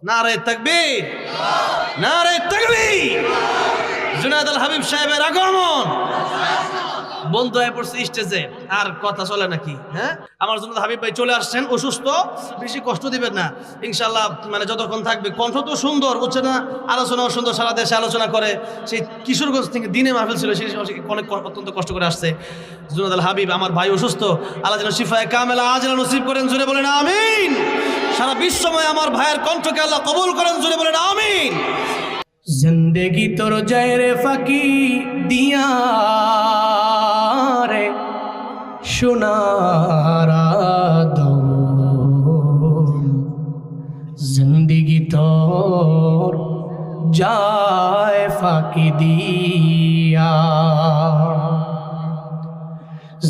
নারে তাকবীর, নারে তাকবীর। জুনায়েদ আল হাবিব সাহেবের আগমন। বন্ধু হয়ে পড়ছে স্টেজে, আর কথা চলে নাকি? হ্যাঁ, আমার জুনায়েদ হাবিব ভাই চলে আসছেন, অসুস্থ, বেশি কষ্ট দিবেন না ইনশাআল্লাহ। মানে যতক্ষণ থাকবে, কণ্ঠ তো সুন্দর, বুঝছে না? আলোচনাও সুন্দর, সারা দেশে আলোচনা করে। সেই কিশোরগঞ্জ থেকে দিনে মাহফিল ছিল, সেই অনেক অত্যন্ত কষ্ট করে আসছে জুনায়েদ আল হাবিব। আমার ভাই অসুস্থ, আল্লাহ যেন শিফায়ে কামেলা আজলা নসিব করেন, জোরে বলেন আমিন। সারা বিশ্বময় আমার ভাইয়ের কণ্ঠকে আল্লাহ কবুল করেন, জোরে বলেন আমিন। জিন্দেগি তোর যায় রে ফাঁকি দিয়া রে সোনার দম, জিন্দেগি তোর যায় ফাঁকি দিয়া,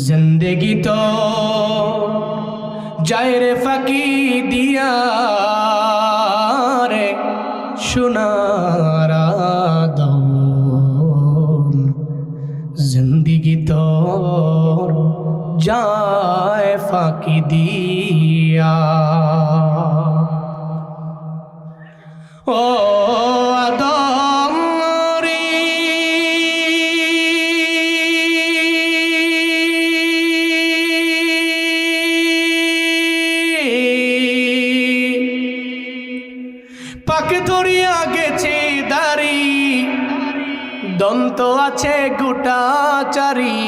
জিন্দেগি তোর যায় রে ফাঁকি দিয়া রে সোনার দম, জিন্দেগি তোর যায় ফাঁকি দিয়া। ও আদম রে পাকে ধরিয়া গেছে দাড়ি, দন্ত আছে গোটা চারি,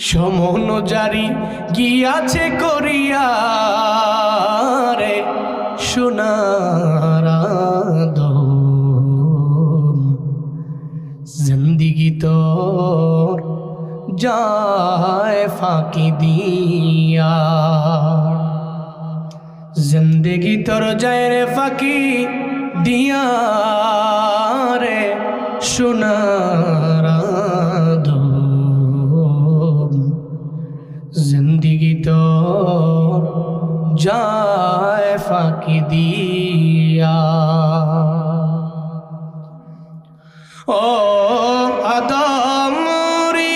সমন জারি গিয়াছে করিয়া রে সোনার দম, জিন্দেগি তোর যায় ফাঁকি দিয়া, জিন্দেগি তোর যায় রে ফাঁকি দিয়া রে সোনার দম, জিন্দেগি তোর যায় ফাঁকি দিয়া। ও আদম রে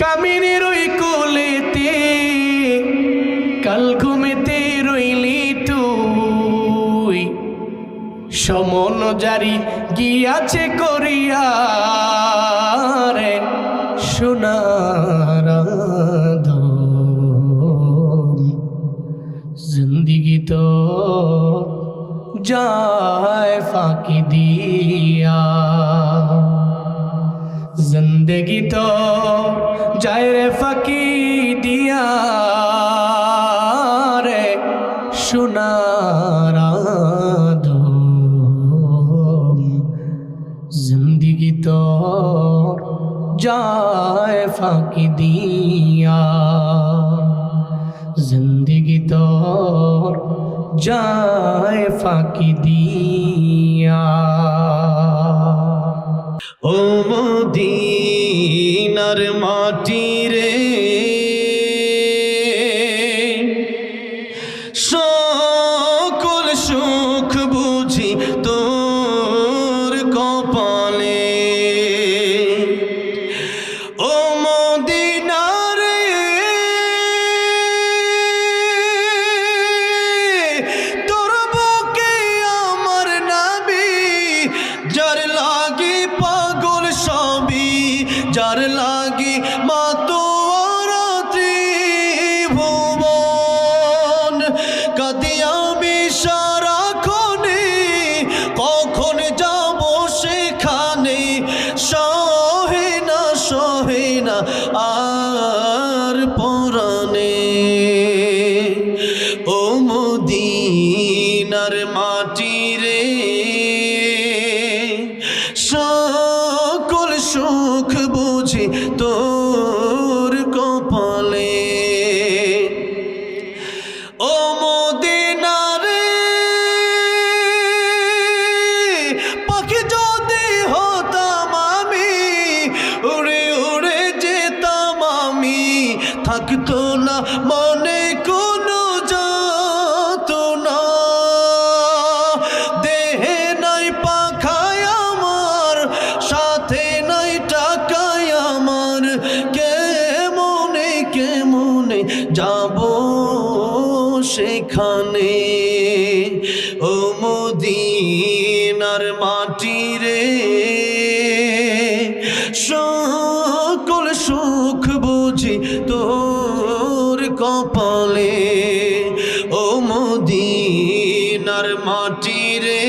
কামিনীর ওই কোলেতে কাল ঘুমেতে রইলি তুই, সমন জারি গিয়াছে করিয়া রে সোনার দম, জিন্দেগি তোর যায় ফাঁকি দিয়া, জিন্দেগি তোর যায় রে ফাঁকি দিয়া রে সোনার দম, জিন্দেগি তোর যায় ফাঁকি দিয়া, জিন্দেগি তোর যায় ফাঁকি দিয়া। ও মদিনার মাটি রে, সকল সুখ বুঝি তোর কপালে। ও মদিনা রে, তোর বুকে আমার নবী, যার লাগি পাগল সবই, যার লাগি মাতোয়ারা ত্রিভুবন। কাঁদি আমি সারাক্ষণে, কখন যাব সেখানে, সহে না আর পরাণে। ও মদিনার মাটি রে, সকল সুখ বুঝি তোর কপালে। ও মদিনা রে, পাখি যদি হতাম আমি, উড়ে উড়ে যেতাম আমি, থাকতো না মনে কোনো যাতনা। দেহে নাই পাখায় আমার, সাথে রে সকল সুখ বুঝি তোর কপালে ও মদিনার মাটি রে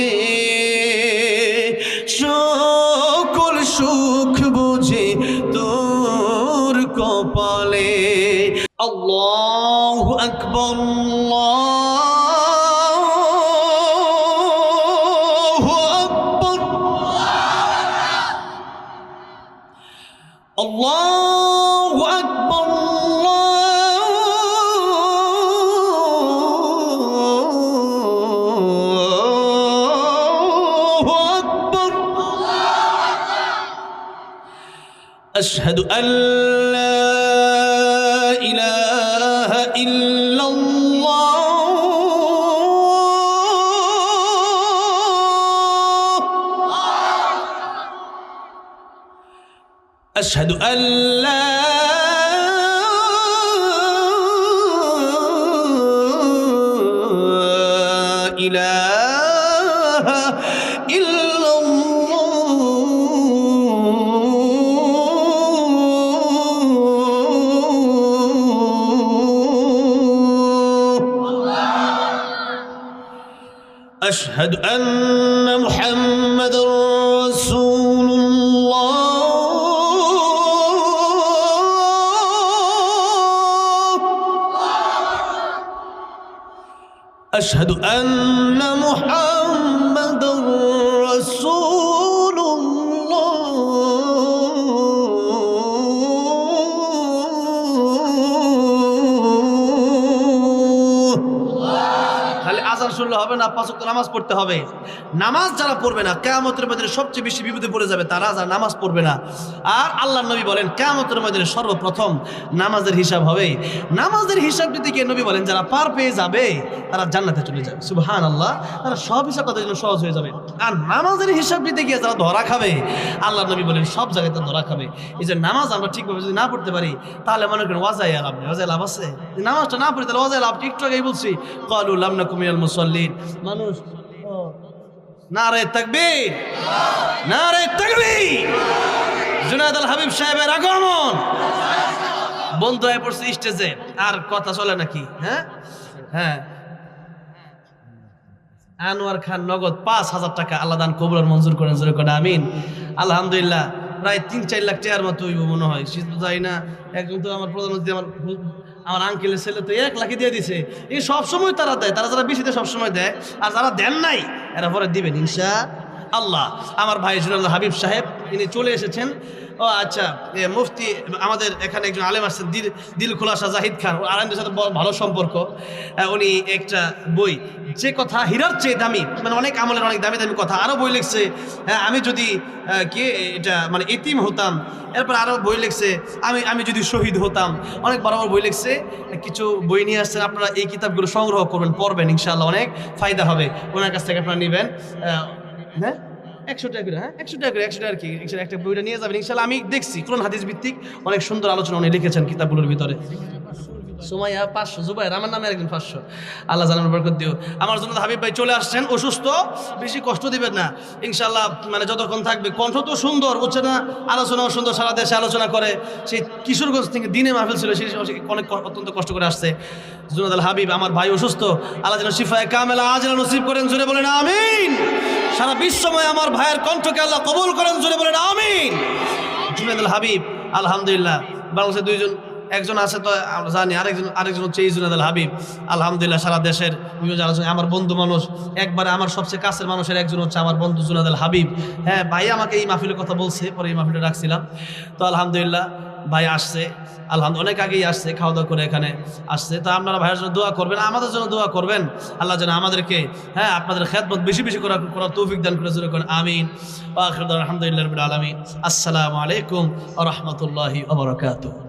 সকল সুখ বুঝি তোর কপালে আল্লাহু আকবার আল্লাহু আকবার আল্লাহু আকবার আশহাদু আল্লা ইলাহা ইল্লাল্লাহ أشهد أن لا إله إلا الله أشهد أن محمد رسول الله أشهد أن محمد رسول الله খালি আযান শুনলে হবে না, 5 ওয়াক্ত নামাজ পড়তে হবে। নামাজ যারা পড়বে না কিয়ামতের ময়দানে সবচেয়ে বেশি বিপদে পড়ে যাবে তারা যারা নামাজ পড়বে না। আর আল্লাহর নবী বলেন কিয়ামতের ময়দানে সর্বপ্রথম নামাজের হিসাব হবে। নামাজের হিসাব দিতে গিয়ে নবী বলেন যারা পার পেয়ে যাবে তারা জান্নাতে চলে যাবে। সুবহানাল্লাহ, তারা সব হিসাব তাদের জন্য সহজ হয়ে যাবে। আর নামাজের হিসাব দিতে গিয়ে যারা ধরা খাবে আল্লাহর নবী বলেন সব জায়গায় তারা ধরা খাবে। এই যে নামাজ আমরা ঠিকভাবে যদি না পড়তে পারি তাহলে মনে করেন ওয়াজায় লাভ নেই। ওয়াজায় লাভ আছে? নামাজটা না পড়ি তাহলে ওয়াজায় লাভ একটু আগেই বলছি ক্বালু লাম নাকুম মিনাল মুসাল্লিন। মানুষ নারে তাকবীর, নারে তাকবীর। জুনায়েদ আল হাবিব সাহেবের আগমন। বন্ধু হয়ে পড়ছে স্টেজে, আর কথা চলে নাকি? হ্যাঁ হ্যাঁ। আনোয়ার খান নগদ 5,000 টাকা আল্লাহ দান কবুল আর মঞ্জুর করেন, জোরে করে আমিন। আলহামদুলিল্লাহ প্রায় 3-4 লাখ টাকার মতো মনে হয়, শীত যাই না। একজন তো আমার প্রধানমন্ত্রী আমার আঙ্কেলের ছেলে তো 1 লাখই দিয়ে দিছে। এই সবসময় তারা দেয়, তারা যারা বেশি দেয় সবসময় দেয়, আর যারা দেন নাই এরা পরে দিবেন ইনশাআল্লাহ। আমার ভাই জুনায়েদ আল হাবিব সাহেব তিনি চলে এসেছেন। ও আচ্ছা, মুফতি আমাদের এখানে একজন আলেম আসছেন দিল খোলাসা জাহিদ খান, আলেমদের সাথে ভালো সম্পর্ক। উনি একটা বই, যে কথা হীরার চেয়ে দামি, মানে অনেক আমলের অনেক দামি দামি কথা, আরও বই লিখছে। হ্যাঁ, আমি যদি কে এটা মানে এতিম হতাম। এরপর আরও বই লিখছে আমি যদি শহীদ হতাম। অনেক বড় বড় বই লিখছে। কিছু বই নিয়ে আসছেন, আপনারা এই কিতাবগুলো সংগ্রহ করবেন, পড়বেন, ইনশাআল্লাহ অনেক ফায়দা হবে। ওনার কাছ থেকে আপনারা নেবেন। হ্যাঁ 100 টাকা করে, হ্যাঁ 100 টাকা করে, 100 টাকা কি একটা বইটা নিয়ে যাবেন ইনশাআল্লাহ। আমি দেখছি কোরআন হাদিস ভিত্তিক অনেক সুন্দর আলোচনা উনি লিখেছেন কিতাবগুলোর ভিতরে। সুমাইয়া 500, জুবাইর আমার নামে একজন 500। আল্লাহ জানার বরকত দিও। আমার জন্য হাবিব ভাই চলে আসছেন, অসুস্থ, বেশি কষ্ট দিবেন না ইনশাআল্লাহ। মানে যতক্ষণ থাকবে, কণ্ঠ তো সুন্দর, বুঝছে না? আলোচনাও সুন্দর, সারা দেশে আলোচনা করে। সেই কিশোরগঞ্জ থেকে দিনে মাহফিল ছিল, সেই অনেক অত্যন্ত কষ্ট করে আসছে। জুনায়েদ আল হাবিব আমার ভাই অসুস্থ, আল্লাহ যেন শিফায়ে কামেলা আজলা নসিব করেন, জোরে বলেন আমিন। সারা বিশ্বময় আমার ভাইয়ের কণ্ঠকে আল্লাহ কবুল করেন, জোরে বলেন আমিন। জুনায়েদ আল হাবিব আলহামদুলিল্লাহ বাংলাদেশে 2 জন, একজন আছে তো আমরা জানি, আরেকজন হচ্ছে এই জুনায়েদ আল হাবিব। আলহামদুলিল্লাহ সারা দেশের বিভিন্ন আলোচনা আমার বন্ধু মানুষ, একবারে আমার সবচেয়ে কাছের মানুষের একজন হচ্ছে আমার বন্ধু জুনায়েদ আল হাবিব। হ্যাঁ, ভাই আমাকে এই মাহফিলের কথা বলছে, পরে এই মাহফিলটা রাখছিলাম। তো আলহামদুলিল্লাহ ভাই আসছে, আলহামদুলিল্লাহ অনেক আগেই আসছে, খাওয়া দাওয়া করে এখানে আসছে। তো আপনারা ভাইয়ের জন্য দোয়া করবেন, আমাদের জন্য দোয়া করবেন। আল্লাহ যেন আমাদেরকে হ্যাঁ আপনাদের খেদমত বেশি বেশি করার তৌফিক দান করে, জোরে করেন আমিন। ওয়া আখিরু দাওয়ানা আলহামদুলিল্লাহি রাব্বিল আলামিন। আসসালামু আলাইকুম ওয়া রাহমাতুল্লাহি ওয়া বারাকাতুহু।